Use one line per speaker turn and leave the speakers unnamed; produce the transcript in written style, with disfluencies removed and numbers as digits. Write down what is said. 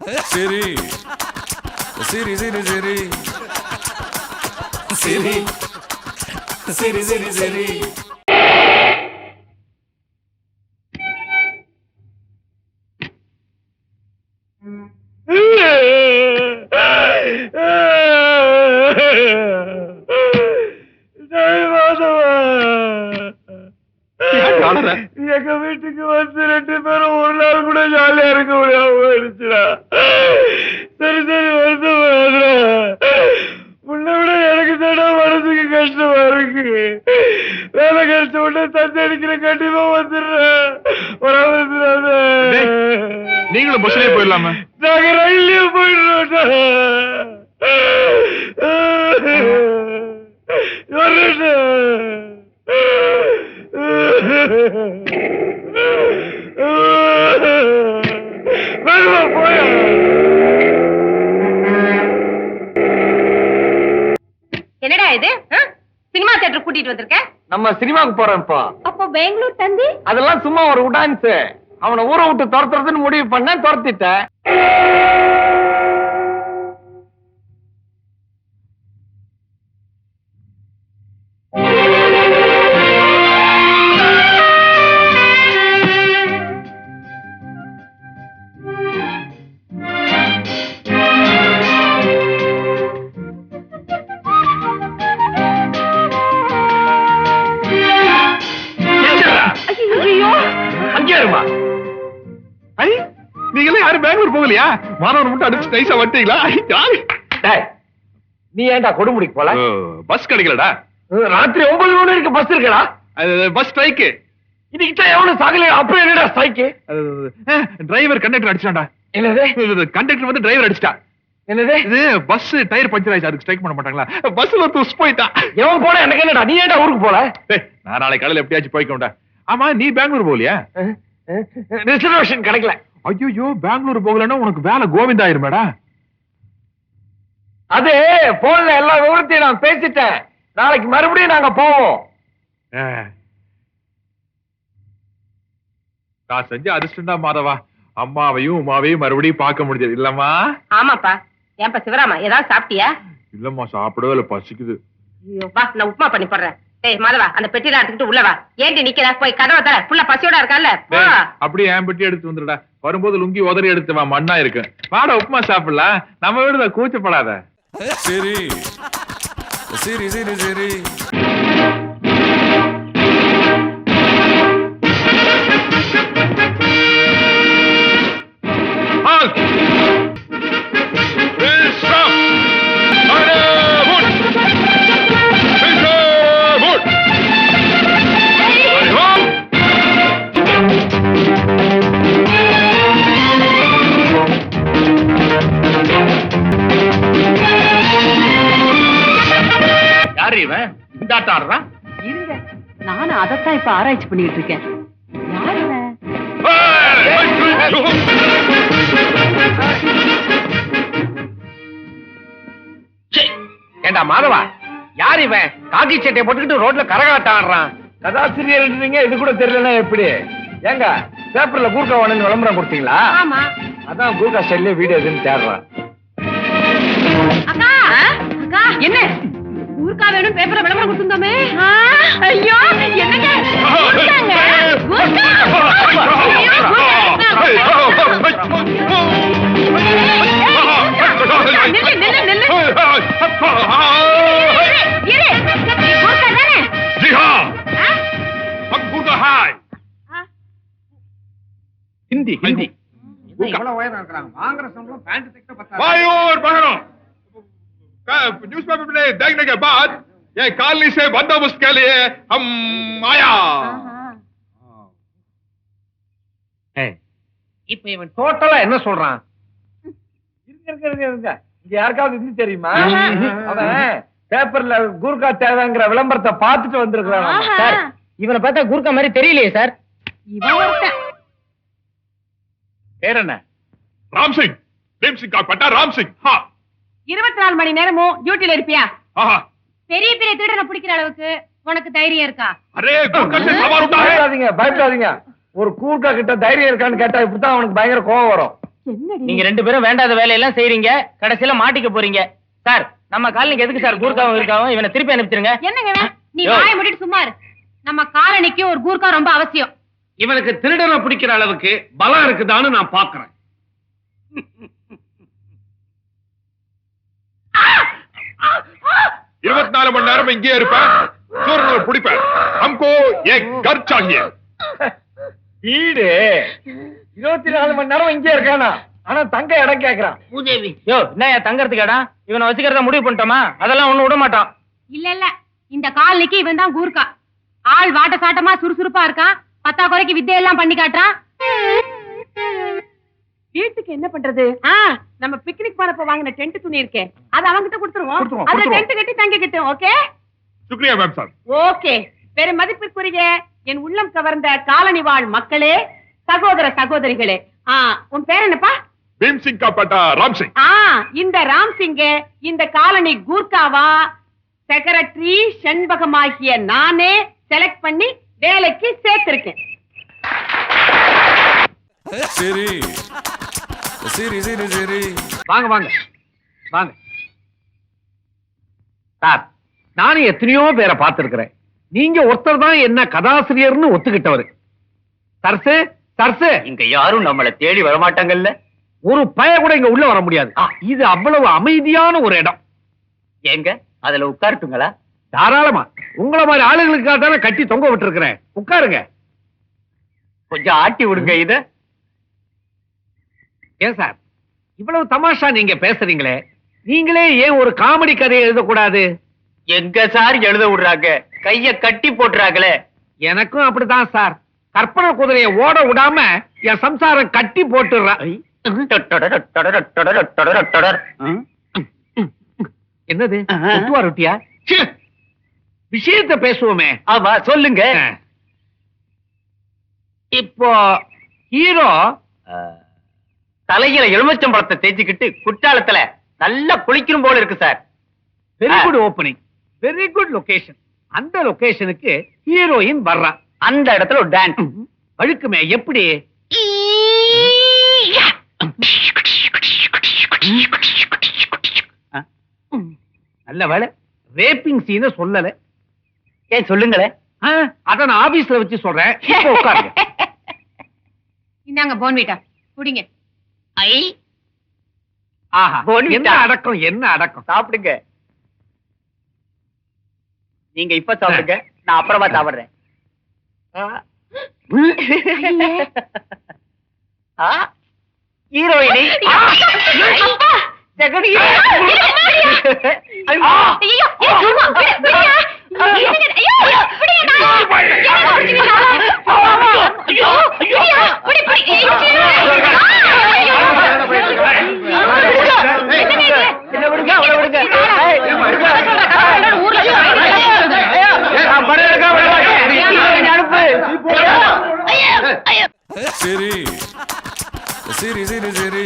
சரி சரி சரி சரி சரி சரி சரி சரி
எங்க வீட்டுக்கு வந்து 2 பேரும் ஒரு நாள் கூட ஜாலியா இருக்க முடியாம போயிடுச்சுடா. சரி சரி வருது முன்ன விட எனக்கு தானே மனசுக்கு கஷ்டமா இருக்கு. வேலை கிடைச்ச உடனே தந்தை அடிக்கிற கண்டிப்பா வந்துடுறேன்.
நீங்களும் பஸ்லயே போயிடலாமா?
நாங்க ரயில்லயே போயிடுறோம்.
என்னடா இது? சினிமா தியேட்டர் கூட்டிட்டு வந்திருக்க?
நம்ம சினிமாக்கு போறோம்ப்பா.
அப்போ பெங்களூர் தந்தி
அதெல்லாம் சும்மா ஒரு உடான்ஸ். அவனை ஊரை விட்டு துரத்துறதுன்னு முடிவு பண்ண துரத்திட்டேன்.
நீங்களே யாரும் பெங்களூர் போகலையா? மாணவர் மட்டும் அடிச்சு நைஸா வட்டீங்களா?
நீ ஏன்டா கொடுமுடிக்கு போல?
பஸ் கிடைக்கலடா.
ராத்திரி 9 மணி வரைக்கும் பஸ் இருக்கடா.
Bus strike.
இன்னைக்கு எவனும் சாகல. அப்புறம் என்னடா ஸ்ட்ரைக்கு?
Driver conductor அடிச்சான்டா.
என்னது?
கண்டக்டர் வந்து டிரைவர் அடிச்சிட்டா.
என்னது?
இது பஸ் டயர் பஞ்சர் ஆயிடுச்சு. அதுக்கு ஸ்ட்ரைக் பண்ண மாட்டாங்களா? பஸ்ல துஸ் போயிட்டான்.
எவன் போனா எனக்கு என்னடா? நீ ஏன்டா ஊருக்கு போல?
நான் நாளைக்கு காலையில எப்படியாச்சும் போய்க்கோண்டா. ஆமா, நீ பெங்களூர் போகலையா?
ரிசர்வேஷன் கிடைக்கல.
ஐயோ, பெங்களூர் போகலன்னா உனக்கு வேலை கோவிந்தா ஆயிருமேடா.
அது போன்ல எல்லா விவரத்தையும் நான் பேசிட்டேன். நாளைக்கு மறுபடியும் நாங்க போவோம்.
நான் செஞ்ச அதிர்ஷ்டம் தான் மாதவா. அம்மாவையும் உமாவையும் மறுபடியும் பார்க்க முடிஞ்சது இல்லம்மா?
ஆமாப்பா. ஏன்பா சிவராமா, ஏதாவது சாப்பிட்டியா?
இல்லம்மா, சாப்பிடவே இல்ல, பசிக்குது.
வா, நான் உப்புமா பண்ணி போடுறேன். டேய் மாதவா, அந்த பெட்டியில எடுத்துக்கிட்டு உள்ள வா. ஏண்டி நிக்கிற? போய் கதவை தர. புள்ள பசியோட இருக்கான்ல.
அப்படியே என் பெட்டி எடுத்து வந்துடுடா. வரும்போது லுங்கி உதறி எடுத்து வா, மண்ணா இருக்கு. வாடா, உப்புமா சாப்பிடலாம். நம்ம வீடுதா, கூச்சப்படாத.
சரி சரி சரி சரி
இருங்க, நானும் அதைத்தான் இப்ப ஆராய்ச்சி பண்ணிட்டு இருக்கேன். யார் இவன்?
ஏண்டா மாதவா, யார் இவன்? காக்கி சட்டையை போட்டுக்கிட்டு ரோட்ல கரகாட்டம் ஆடுறான். கதாசிரியர் இது கூட தெரியலன்னா எப்படி? ஏங்க, பேப்பர்ல கூர்க்கா வேணும்னு விளம்பரம் கொடுத்தீங்களா?
ஆமா.
அதான் கூர்க்கா ஸ்டைல்ல வீடியோ எதுன்னு தேடுறான்.
அக்கா, அக்கா, என்ன ஊர்க்கா வேணும் பேப்பர்ல விளம்பரம் கொடுத்துருந்தோமே? ஐயோ, என்னங்க கூர்க்காங்க, கூர்க்கா.
हिंदी हिंदी न्यूज़पेपर में देखने के बाद ये कॉलोनी से बंदोबस्त के लिए हम आया.
இப்ப இவன் டோட்டலா என்ன சொல்றான்? இங்க யாருக்காவது இருந்து தெரியுமா? அவன் பேப்பர்ல கூர்க்கா தேவைங்கிற விளம்பரத்தை பார்த்துட்டு வந்திருக்கிறான் சார். இவனை பார்த்தா கூர்க்கா மாதிரி தெரியலையே சார்.
இவன் ஒருத்தன்.
பேர் என்ன? ராம் சிங். பிரேம் சிங் का पट्टा राम सिंह. हां,
24 மணி நேரமும் டியூட்டில இருப்பியா?
हां.
பெரிய பெரிய திருடனை பிடிக்கிற அளவுக்கு உனக்கு தைரியம் இருக்கா?
அரே, கூர்க்கா से सवार उठा है.
பயப்படாதீங்க. ஒரு கூர்க்கா கிட்ட தைரியம் இருக்கான்னு கேட்டா இப்படித்தான் அவனுக்கு பயங்கர கோவம் வரும்.
நீங்க 2 பேரும் வேண்டாத வேலையெல்லாம் செய்றீங்க, கடைசியில மாட்டிக்க போறீங்க. சார், நம்ம காலனிக்கு எதுக்கு சார் கூர்க்காவும் இருக்காவும்? இவனை திருப்பி அனுப்பிச்சிருங்க.
என்னங்க நீ வாயை மூடிட்டு சும்மா இரு. நம்ம காலனிக்கு ஒரு கூர்க்கா ரொம்ப அவசியம்.
இவனுக்கு திருடனை பிடிக்கிற அளவுக்கு பலம் இருக்குதான்னு நான் பாக்குறேன்.
24 மணி நேரம் இங்கே இருப்பேன், சூரனை பிடிப்பேன். हमको एक घर चाहिए.
வீடு 24 மணி நேரம் இங்கே இருக்கானா? ஆனா தங்க இடம் கேக்குறான்.
பூதேவி யோ, என்ன தங்கறதுக்கு இடம்? இவனை வச்சுக்கிறத முடிவு பண்ணிட்டோமா? அதெல்லாம் ஒண்ணு விட மாட்டான்.
இல்ல இந்த காலனிக்கு இவன் தான் கூர்க்கா. ஆள் வாட்ட சாட்டமா சுறுசுறுப்பா இருக்கான். 10 குறைக்கு வித்தையெல்லாம் பண்ணி காட்டுறான். வீட்டுக்கு என்ன பண்றது? நம்ம பிக்னிக் போறப்ப வாங்கின டென்ட் துணி இருக்கே, அது அவங்கிட்ட கொடுத்துருவோம். அத டென்ட் கட்டி தங்கிக்கிட்டோம். ஓகே
शुक्रिया मैम साहब.
ஓகே. பெரும் மதிப்பிற்குரிய என் உள்ளம் கவர்ந்த காலனி வாழ் மக்களே, சகோதர சகோதரிகளே, உன் பேர் என்னப்பா?
भीम सिंह का बेटा राम सिंह.
இந்த ராம் சிங்க இந்த காலனி கூர்க்காவா செக்ரட்டரி செண்பகமாகிய நானே செலக்ட் பண்ணி வேலைக்கு சேர்த்திருக்கேன்.
சரி சரி சரி சரி.
வாங்க வாங்க வாங்க சார், நானும் எத்தனையோ பேரை பார்த்திருக்கிறேன். நீங்க ஒருத்தர் தான் என்ன கதாசிரியர்னு ஒத்துக்கிட்டவர். சர்சு சர்சு,
இங்க யாரும் நம்மள தேடி வரமாட்டாங்கல்ல.
ஒரு பய கூட இங்க உள்ள வர முடியாது. இது அவ்வளவு அமைதியான ஒரு இடம்.
எங்க அதுல உட்காரட்டுங்களா?
தாராளமா. உங்களை மாதிரி ஆளுகளுக்காக தானே கட்டி தொங்க விட்டுருக்கிறேன். உட்காருங்க.
கொஞ்சம் ஆட்டி விடுங்க இத.
ஏன் சார் இவ்வளவு தமாஷா நீங்க பேசுறீங்களே, நீங்களே ஏன் ஒரு காமெடி கதையை எழுதக்கூடாது?
எங்க சார் எழுத விடுறாங்க, கைய கட்டி போட்டுறாங்களே.
எனக்கும் அப்படித்தான் சார். கற்பனை குதிரையை ஓட விடாம என் சம்சாரம் கட்டி போட்டுறா. என்னது ஒட்டுவா ரொட்டியா? விஷயத்தை பேசுவோமே.
ஆமா சொல்லுங்க.
இப்போ ஹீரோ
தலையில எலுமிச்சம்பழத்தை தேய்ச்சிக்கிட்டு குற்றாலத்துல நல்லா குளிக்கணும் போல இருக்கு sir.
Very good opening, very good location. அந்த லொகேஷனுக்கு ஹீரோயின் வர்றா.
அந்த இடத்துல ஒரு டான்ஸ்
வழுக்குமே. எப்படி? நல்ல வேலை ரேப்பிங் சீன சொல்லல.
ஏன் சொல்லுங்களேன்.
அத நான் ஆபீஸ்ல வச்சு சொல்றேன். இப்போ உட்காருங்க.
இந்தாங்க போன்விட்டா குடிங்க.
ஐ
ஆஹா,
போன்விட்டா.
என்ன அடக்கம், என்ன அடக்கம்.
சாப்பிடுங்க. நீங்க இப்ப சாப்பிடுங்க, நான் அப்புறமா சாப்பிடுறேன். ஹீரோயினி ஜெகடி.
சரி சரி சரி சரி.